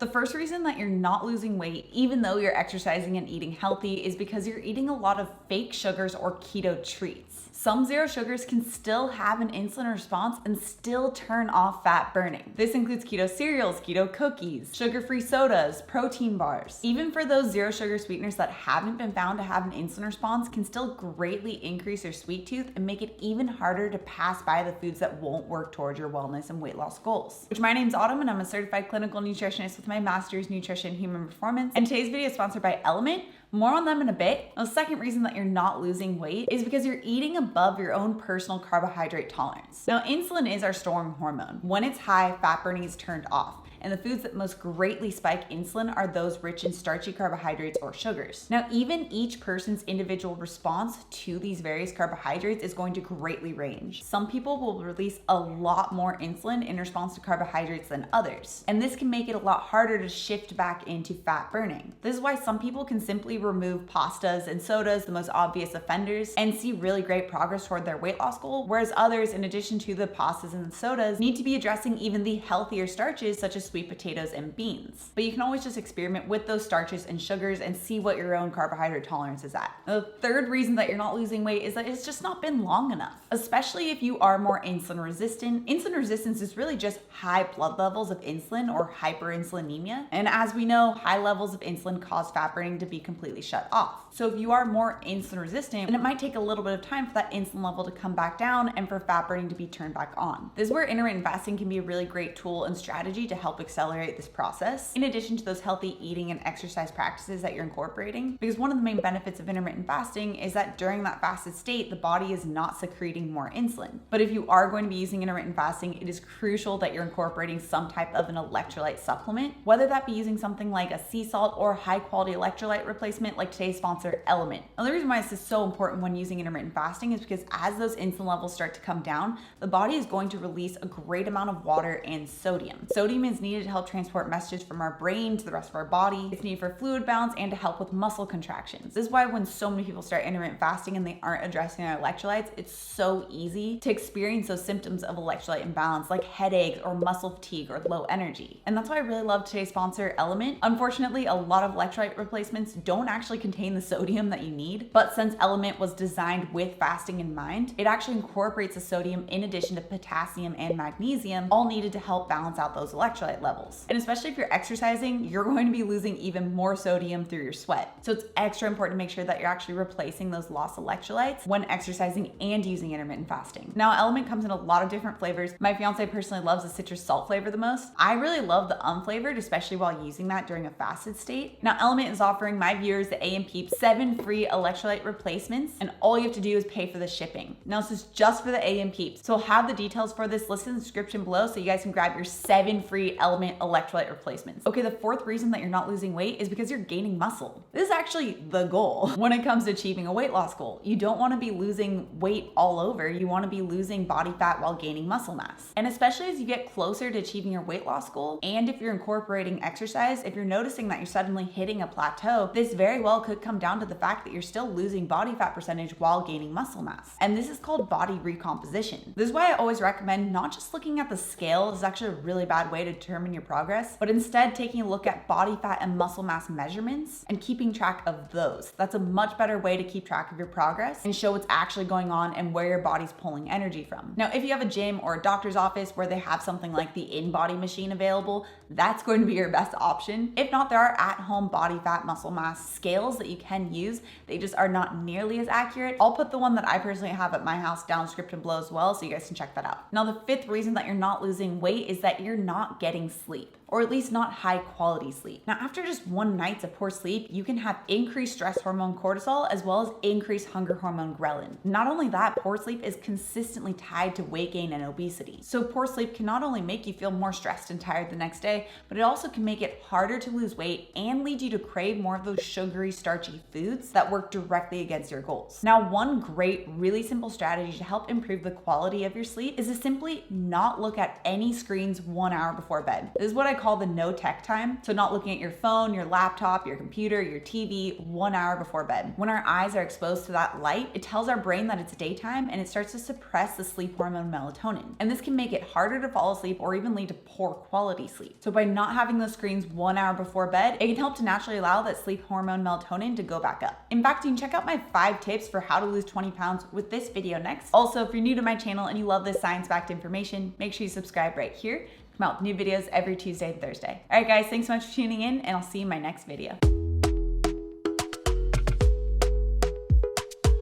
The first reason that you're not losing weight, even though you're exercising and eating healthy, is because you're eating a lot of fake sugars or keto treats. Some zero sugars can still have an insulin response and still turn off fat burning. This includes keto cereals, keto cookies, sugar-free sodas, protein bars. Even for those zero sugar sweeteners that haven't been found to have an insulin response can still greatly increase your sweet tooth and make it even harder to pass by the foods that won't work towards your wellness and weight loss goals. My name's Autumn and I'm a certified clinical nutritionist with my master's nutrition human performance. And today's video is sponsored by LMNT. More on them in a bit. The second reason that you're not losing weight is because you're eating above your own personal carbohydrate tolerance. Now, insulin is our storing hormone. When it's high, fat burning is turned off. And the foods that most greatly spike insulin are those rich in starchy carbohydrates or sugars. Now, even each person's individual response to these various carbohydrates is going to greatly range. Some people will release a lot more insulin in response to carbohydrates than others. And this can make it a lot harder to shift back into fat burning. This is why some people can simply remove pastas and sodas, the most obvious offenders, and see really great progress toward their weight loss goal, whereas others, in addition to the pastas and the sodas, need to be addressing even the healthier starches such as sweet potatoes and beans. But you can always just experiment with those starches and sugars and see what your own carbohydrate tolerance is at. The third reason that you're not losing weight is that it's just not been long enough, especially if you are more insulin resistant. Insulin resistance is really just high blood levels of insulin or hyperinsulinemia. And as we know, high levels of insulin cause fat burning to be completely shut off. So if you are more insulin resistant, then it might take a little bit of time for that insulin level to come back down and for fat burning to be turned back on. This is where intermittent fasting can be a really great tool and strategy to help accelerate this process, in addition to those healthy eating and exercise practices that you're incorporating. Because one of the main benefits of intermittent fasting is that during that fasted state, the body is not secreting more insulin. But if you are going to be using intermittent fasting, it is crucial that you're incorporating some type of an electrolyte supplement, whether that be using something like a sea salt or high quality electrolyte replacement like today's sponsor, LMNT. Now, the reason why this is so important when using intermittent fasting is because as those insulin levels start to come down, the body is going to release a great amount of water and sodium. Sodium is needed to help transport messages from our brain to the rest of our body. It's needed for fluid balance and to help with muscle contractions. This is why when so many people start intermittent fasting and they aren't addressing their electrolytes, it's so easy to experience those symptoms of electrolyte imbalance like headaches or muscle fatigue or low energy. And that's why I really love today's sponsor, LMNT. Unfortunately, a lot of electrolyte replacements don't actually contain the sodium that you need, but since LMNT was designed with fasting in mind, it actually incorporates the sodium in addition to potassium and magnesium, all needed to help balance out those electrolyte levels. And especially if you're exercising, you're going to be losing even more sodium through your sweat. So it's extra important to make sure that you're actually replacing those lost electrolytes when exercising and using intermittent fasting. Now, LMNT comes in a lot of different flavors. My fiance personally loves the citrus salt flavor the most. I really love the unflavored, especially while using that during a fasted state. Now, LMNT is offering my viewers, the AM Peeps, 7 free electrolyte replacements, and all you have to do is pay for the shipping. Now, this is just for the AM Peeps. So I'll have the details for this listed in the description below so you guys can grab your 7 free LMNT electrolyte replacements. Okay, the fourth reason that you're not losing weight is because you're gaining muscle. This is actually the goal when it comes to achieving a weight loss goal. You don't want to be losing weight all over. You want to be losing body fat while gaining muscle mass. And especially as you get closer to achieving your weight loss goal, and if you're incorporating exercise, if you're noticing that you're suddenly hitting a plateau, this very well could come down to the fact that you're still losing body fat percentage while gaining muscle mass. And this is called body recomposition. This is why I always recommend not just looking at the scale. This is actually a really bad way to determine your progress, but instead taking a look at body fat and muscle mass measurements and keeping track of those. That's a much better way to keep track of your progress and show what's actually going on and where your body's pulling energy from. Now, if you have a gym or a doctor's office where they have something like the InBody machine available, that's going to be your best option. If not, there are at-home body fat muscle mass scales that you can use. They just are not nearly as accurate. I'll put the one that I personally have at my house down in the description below as well, so you guys can check that out. Now, the fifth reason that you're not losing weight is that you're not getting sleep, or at least not high quality sleep. Now, after just one night of poor sleep, you can have increased stress hormone cortisol as well as increased hunger hormone ghrelin. Not only that, poor sleep is consistently tied to weight gain and obesity. So poor sleep can not only make you feel more stressed and tired the next day, but it also can make it harder to lose weight and lead you to crave more of those sugary, starchy foods that work directly against your goals. Now, one great, really simple strategy to help improve the quality of your sleep is to simply not look at any screens 1 hour before bed. This is what I call the no tech time. So not looking at your phone, your laptop, your computer, your TV 1 hour before bed. When our eyes are exposed to that light, it tells our brain that it's daytime and it starts to suppress the sleep hormone melatonin. And this can make it harder to fall asleep or even lead to poor quality sleep. So by not having those screens 1 hour before bed, it can help to naturally allow that sleep hormone melatonin to go back up. In fact, you can check out my 5 tips for how to lose 20 pounds with this video next. Also, if you're new to my channel and you love this science-backed information, make sure you subscribe right here. Come out with new videos every Tuesday and Thursday. All right, guys, thanks so much for tuning in, and I'll see you in my next video.